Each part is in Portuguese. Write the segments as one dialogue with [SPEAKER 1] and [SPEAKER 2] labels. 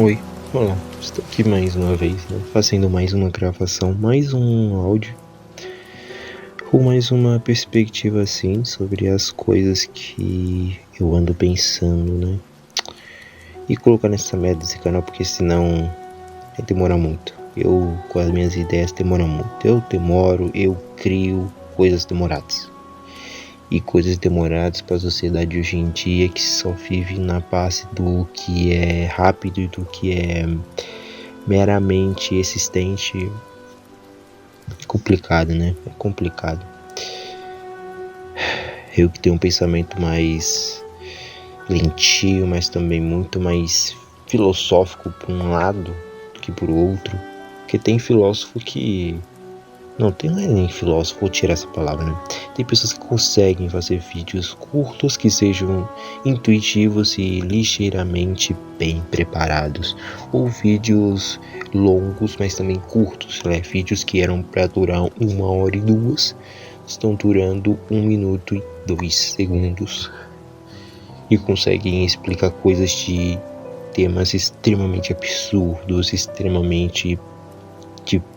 [SPEAKER 1] Oi, olá, estou aqui mais uma vez, né, fazendo mais uma gravação, mais um áudio, ou mais uma perspectiva assim sobre as coisas que eu ando pensando, né? E colocar nessa merda desse canal, porque senão demora muito. Eu, com as minhas ideias, demora muito. Eu demoro, eu crio coisas demoradas. E coisas demoradas para a sociedade hoje em dia que só vive na base do que é rápido e do que é meramente existente. É complicado, né? É complicado. Eu que tenho um pensamento mais lentio, mas também muito mais filosófico por um lado do que por outro. Porque tem filósofo que... Não é nem filósofo, vou tirar essa palavra, né? Tem pessoas que conseguem fazer vídeos curtos que sejam intuitivos e ligeiramente bem preparados. Ou vídeos longos, mas também curtos, né? Vídeos que eram para durar 1 hora e 2, estão durando 1 minuto e 2 segundos. E conseguem explicar coisas de temas extremamente absurdos, extremamente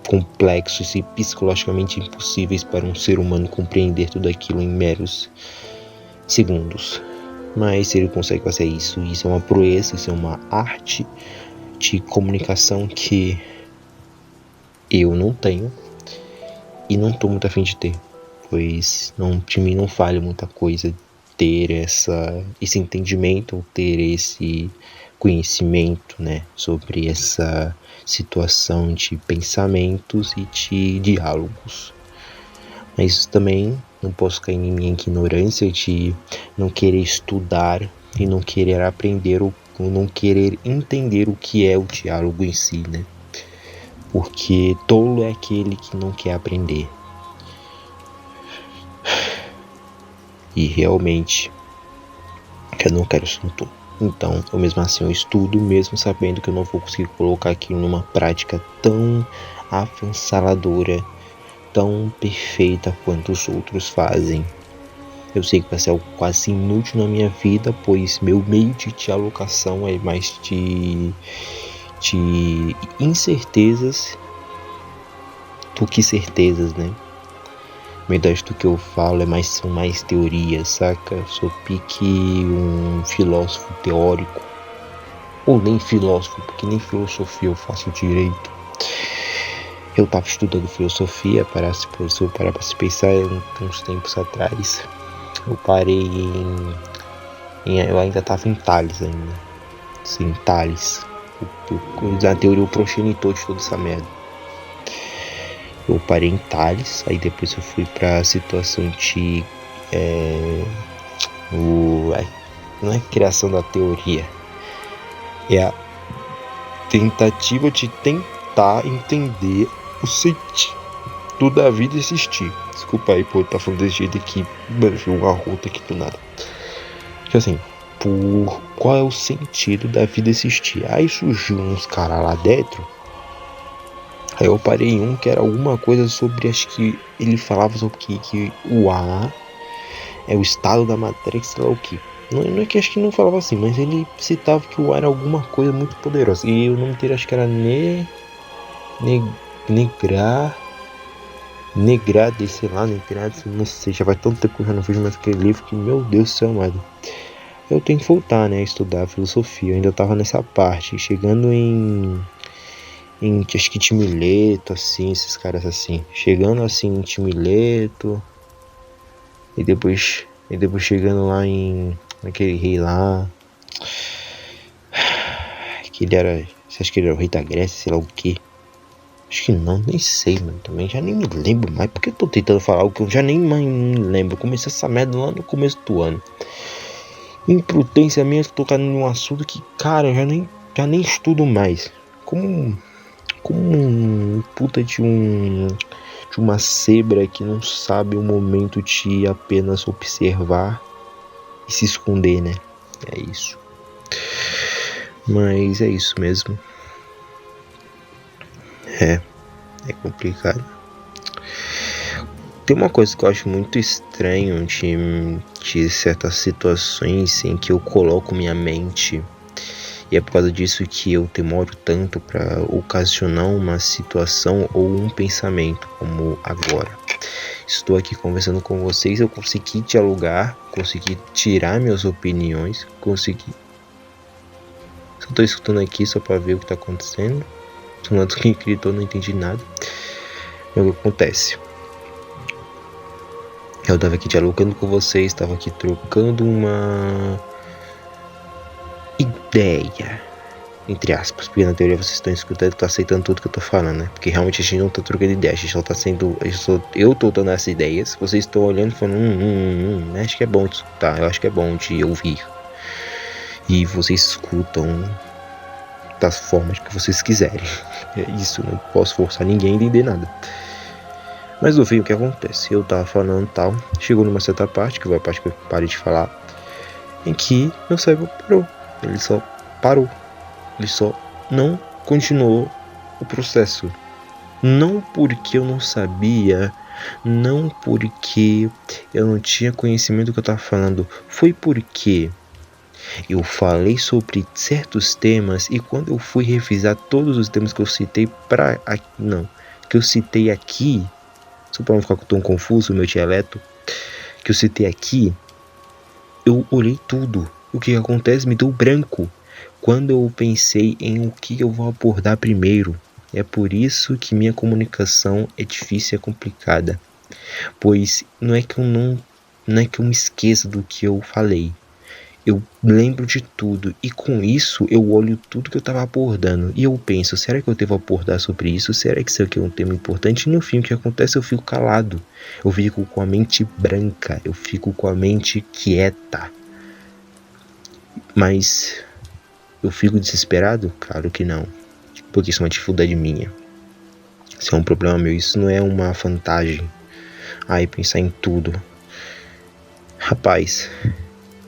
[SPEAKER 1] complexos e psicologicamente impossíveis para um ser humano compreender tudo aquilo em meros segundos. Mas ele consegue fazer isso, e isso é uma proeza, isso é uma arte de comunicação que eu não tenho e não estou muito a fim de ter, pois de mim não falha muita coisa ter esse entendimento, ou ter esse conhecimento, né, sobre essa situação de pensamentos e de diálogos. Mas também não posso cair em minha ignorância de não querer estudar e não querer aprender ou não querer entender o que é o diálogo em si, né? Porque tolo é aquele que não quer aprender. E realmente eu não quero ser um tolo. Então, eu mesmo assim eu estudo, mesmo sabendo que eu não vou conseguir colocar aquilo numa prática tão avançadora, tão perfeita quanto os outros fazem. Eu sei que vai ser algo quase inútil na minha vida, pois meu meio de alocação é mais de incertezas do que certezas, né? Na verdade, do que eu falo são mais teorias, saca? Sou pique um filósofo teórico, ou nem filósofo, porque nem filosofia eu faço direito. Eu tava estudando filosofia, se eu parar pra se pensar, uns tempos atrás. Eu parei eu ainda tava em Tales ainda. Sim, Tales. Na teoria, o progenitor de toda essa merda. Eu parei em Tales, aí depois eu fui pra situação de... não é criação da teoria. É a tentativa de tentar entender o sentido da vida existir. Desculpa aí por estar falando desse jeito aqui, uma rota aqui do nada. Tipo assim, qual é o sentido da vida existir? Aí surgiu uns caras lá dentro. Aí eu parei em um que era alguma coisa sobre, acho que ele falava sobre que o A é o estado da matéria, que sei lá o que. Não é que acho que não falava assim, mas ele citava que o A era alguma coisa muito poderosa. E o nome dele acho que era Negrade, sei lá, Negrade, não sei, já vai tanto tempo que eu já não vejo mais aquele livro que, meu Deus do céu, amado. Eu tenho que voltar, né, a estudar filosofia. Eu ainda tava nessa parte, chegando em acho que Timileto, assim, esses caras assim. Chegando assim em Timileto. E depois chegando lá naquele rei lá. Que ele era... Você acha que ele era o rei da Grécia, sei lá o que? Acho que não, nem sei, mano. Também já nem me lembro mais. Porque eu tô tentando falar algo que eu já nem mais me lembro. Eu comecei essa merda lá no começo do ano. Imprudência minha tocar num assunto que, cara, eu já nem estudo mais. Como um puta de uma zebra que não sabe o momento de apenas observar e se esconder, né? É isso. Mas é isso mesmo. É complicado. Tem uma coisa que eu acho muito estranho de certas situações em que eu coloco minha mente E é por causa disso que eu demoro tanto para ocasionar uma situação ou um pensamento como agora. Estou aqui conversando com vocês, eu consegui dialogar, consegui tirar minhas opiniões, consegui... Só tô escutando aqui só para ver o que tá acontecendo. Não é quem gritou, não entendi nada. É o que acontece. Eu tava aqui dialogando com vocês, tava aqui trocando uma ideia, entre aspas, porque na teoria vocês estão escutando, estão aceitando tudo que eu tô falando, né? Porque realmente a gente não tá trocando ideia, a gente só tá sendo... Eu tô dando essas ideias, vocês estão olhando e falando, acho que é bom de escutar, eu acho que é bom de ouvir. E vocês escutam das formas que vocês quiserem. É isso, não posso forçar ninguém a entender nada. Mas no fim, o que acontece? Eu tava falando tal, chegou numa certa parte, que foi a parte que eu parei de falar, em que meu cérebro parou. Ele só parou. Ele só não continuou o processo. Não porque eu não sabia, não porque eu não tinha conhecimento do que eu tava falando, foi porque eu falei sobre certos temas e quando eu fui revisar todos os temas que eu citei que eu citei aqui, só para não ficar tão confuso o meu dialeto, que eu citei aqui, eu olhei tudo. O que acontece? Me deu branco quando eu pensei em o que eu vou abordar primeiro. É por isso que minha comunicação é difícil e é complicada. Pois não é que eu me esqueça do que eu falei. Eu lembro de tudo e com isso eu olho tudo que eu estava abordando e eu penso, será que eu devo abordar sobre isso? Será que isso aqui é um tema importante? E no fim o que acontece? Eu fico calado, eu fico com a mente branca, eu fico com a mente quieta. Mas eu fico desesperado? Claro que não, porque isso é uma dificuldade minha. Isso é um problema meu, isso não é uma vantagem. Pensar em tudo. Rapaz,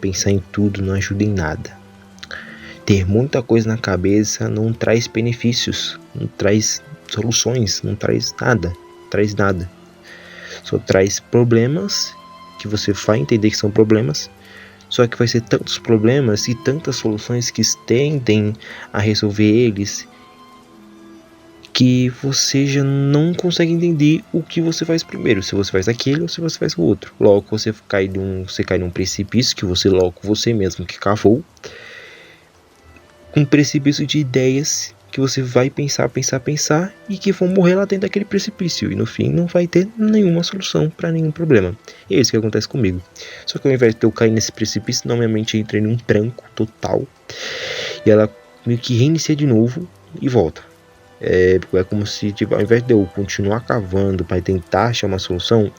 [SPEAKER 1] pensar em tudo não ajuda em nada. Ter muita coisa na cabeça não traz benefícios, não traz soluções, não traz nada. Só traz problemas que você vai entender que são problemas, só que vai ser tantos problemas e tantas soluções que tendem a resolver eles que você já não consegue entender o que você faz primeiro, se você faz aquele ou se você faz o outro. Logo você cai num precipício que você mesmo que cavou, um precipício de ideias que você vai pensar e que vão morrer lá dentro daquele precipício e no fim não vai ter nenhuma solução para nenhum problema. E é isso que acontece comigo. Só que ao invés de eu cair nesse precipício, não, minha mente entra em um tranco total e ela meio que reinicia de novo e volta. É como se, ao invés de eu continuar cavando para tentar achar uma solução,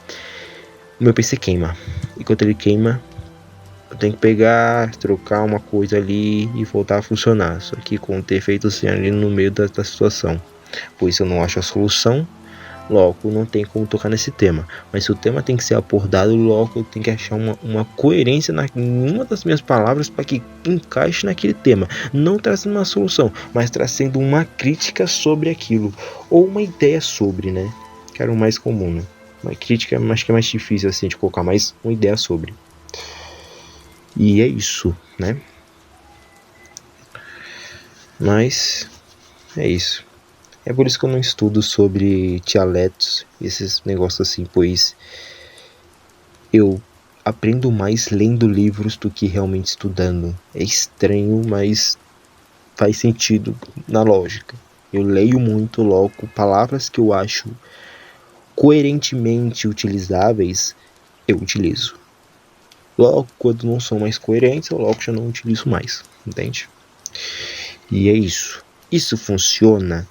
[SPEAKER 1] o meu PC queima. E quando ele queima, eu tenho que pegar, trocar uma coisa ali e voltar a funcionar. Só que com o defeito assim ali no meio da situação. Pois eu não acho a solução, logo não tem como tocar nesse tema. Mas se o tema tem que ser abordado, logo eu tenho que achar uma coerência em uma das minhas palavras para que encaixe naquele tema. Não trazendo uma solução, mas trazendo uma crítica sobre aquilo. Ou uma ideia sobre, né? Que era o mais comum, né? Uma crítica acho que é mais difícil assim de colocar, mais uma ideia sobre. E é isso, né? Mas é isso. É por isso que eu não estudo sobre dialetos, esses negócios assim, pois eu aprendo mais lendo livros do que realmente estudando. É estranho, mas faz sentido na lógica. Eu leio muito, logo, palavras que eu acho coerentemente utilizáveis, eu utilizo. Logo, quando não são mais coerentes, eu logo já não utilizo mais, entende? E é isso. Isso funciona,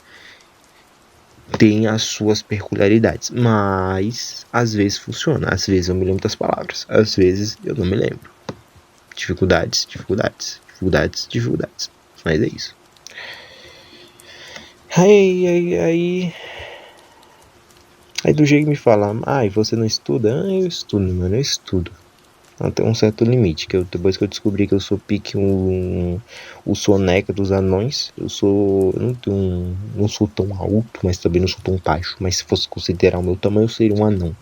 [SPEAKER 1] tem as suas peculiaridades, mas às vezes funciona. Às vezes eu me lembro das palavras, às vezes eu não me lembro. Dificuldades. Mas é isso. Aí do jeito que me falar, você não estuda? Eu estudo, mano, eu estudo. Até um certo limite, depois que eu descobri que eu sou pique o soneca dos anões, eu não sou tão alto, mas também não sou tão baixo, mas se fosse considerar o meu tamanho, eu seria um anão.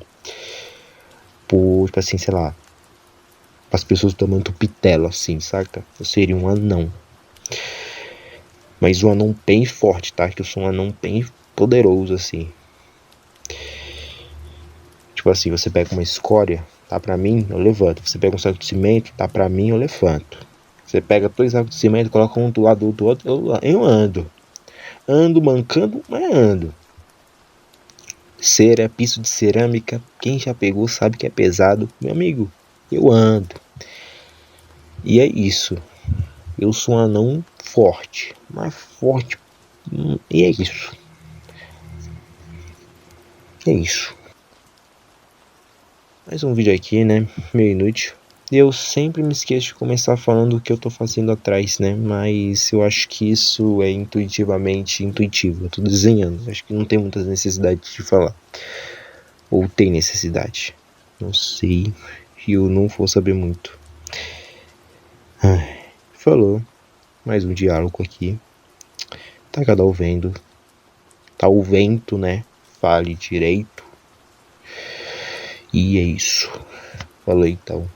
[SPEAKER 1] Tipo assim, sei lá, as pessoas do tamanho do pitelo, assim, saca? Eu seria um anão. Mas um anão bem forte, tá? Que eu sou um anão bem poderoso, assim. Tipo assim, você pega uma escória, tá pra mim, eu levanto. Você pega um saco de cimento, tá pra mim, eu levanto. Você pega 2 sacos de cimento, coloca um do lado do outro, eu ando. Ando mancando, mas ando. Cera, piso de cerâmica, quem já pegou sabe que é pesado. Meu amigo, eu ando. E é isso. Eu sou um anão forte, mas forte. E é isso. É isso. Mais um vídeo aqui, né? Meio inútil. Eu sempre me esqueço de começar falando o que eu tô fazendo atrás, né? Mas eu acho que isso é intuitivamente intuitivo. Eu tô desenhando. Acho que não tem muita necessidade de falar. Ou tem necessidade. Não sei. E eu não vou saber muito. Falou. Mais um diálogo aqui. Tá cada ouvindo. Tá o vento, né? Fale direito. E é isso. Falou então.